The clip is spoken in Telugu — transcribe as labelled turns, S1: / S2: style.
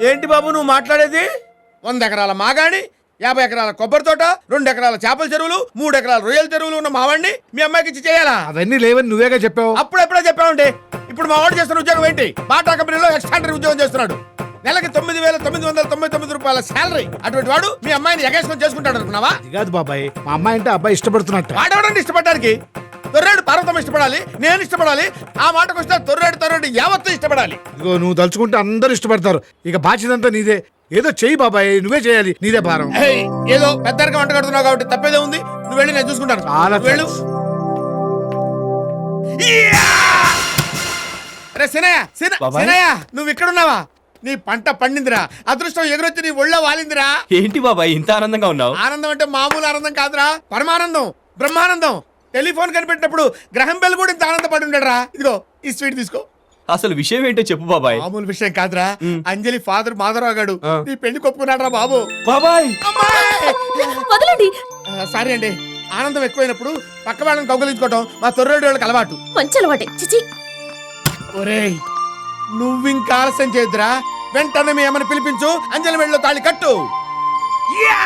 S1: ఏంటి బాబు నువ్వు మాట్లాడేది? 100 ఎకరాల మాగాణి, 50 ఎకరాల కొబ్బరి తోట, 2 ఎకరాల చేపల చెరువులు, 3 ఎకరాల రొయ్యల చెరువులు ఉన్న మావాడిని మీ అమ్మాయికి ఇచ్చి చేయాలా?
S2: అవన్నీ లేవని నువ్వేగా చెప్పావు.
S1: అప్పుడెప్పుడే చెప్పావండి. ఇప్పుడు మా వాడు చేస్తున్న ఉద్యోగం ఏంటి? బాటా కంపెనీలో ఎక్స్ట్రాండరీ ఉద్యోగం చేస్తున్నాడు. నెలకి 9,999 రూపాయల శాలరీ. అటువంటి వాడు మీ అమ్మాయిని ఎగేసుకొని చేసుకుంటాడు అనుకున్నావా?
S2: అది కాదు బాబాయ్, మా అమ్మాయి అంటే అబ్బాయి ఇష్టపడుతున్నట్ట.
S1: వాడెవడండి ఇష్టపడడానికి? తొర్రేడు పర్వతం ఇష్టపడాలి, నేను ఇష్టపడాలి. ఆ మాటకు వస్తే తొర్రేడు యావత్తు ఇష్టపడాలి.
S2: ఇదిగో నువ్వు తలుచుకుంటే అందరూ ఇష్టపడతారు. ఇక బాధ్యతంతా నీదే. ఏదో చెయ్యి బాబాయ్, నువ్వే చేయాలి, నీదే భారం.
S1: ఏయ్, ఏదో పెద్దరికం వంట కడుతున్నావు కాబట్టి తప్పేదే ఉంది. నువ్వు వెళ్ళి నేను చూసుకుంటాను.
S2: చాలా
S1: వెళ్ళు. అరే సినయ్య, సినయ్య, నువ్వు ఇక్కడున్నావా? నీ పంట పండిందిరా, అదృష్టం ఎగురొచ్చి నీ ఒళ్ళో వాలిందిరా.
S3: ఏంటి బాబాయ్ ఇంత ఆనందంగా ఉన్నావు?
S1: ఆనందం అంటే మామూలు ఆనందం కాదురా, పరమానందం, బ్రహ్మానందం. టెలిఫోన్ కనిపెట్టినప్పుడు గ్రహం బెల్ కూడా ఇంత ఆనందపడి ఉండడురా. ఇదిగో ఈ స్వీట్ తీసుకో.
S3: అసలు విషయం ఏంటో చెప్పు బాబాయ్.
S1: మామూలు విషయం కాదురా, అంజలి ఫాదర్ మాధవరావు గారు నీ పెళ్లి కొప్పుకున్నాడు రా బాబు.
S3: బాబాయ్
S4: వదలండి.
S1: సారీ అండి, ఆనందం ఎక్కువైనప్పుడు పక్క వాళ్ళని కౌగలించుకోవటం మా తొర్రేడు వాళ్ళకి అలవాటు.
S4: మంచి అలవాటే. చిచి.
S1: ఒరేయ్, నువ్వింకా ఆలస్యం చేయొద్దురా. వెంటనే మీ అమ్మని పిలిపించు, అంజలి మెడలో తాళి కట్టు. యా!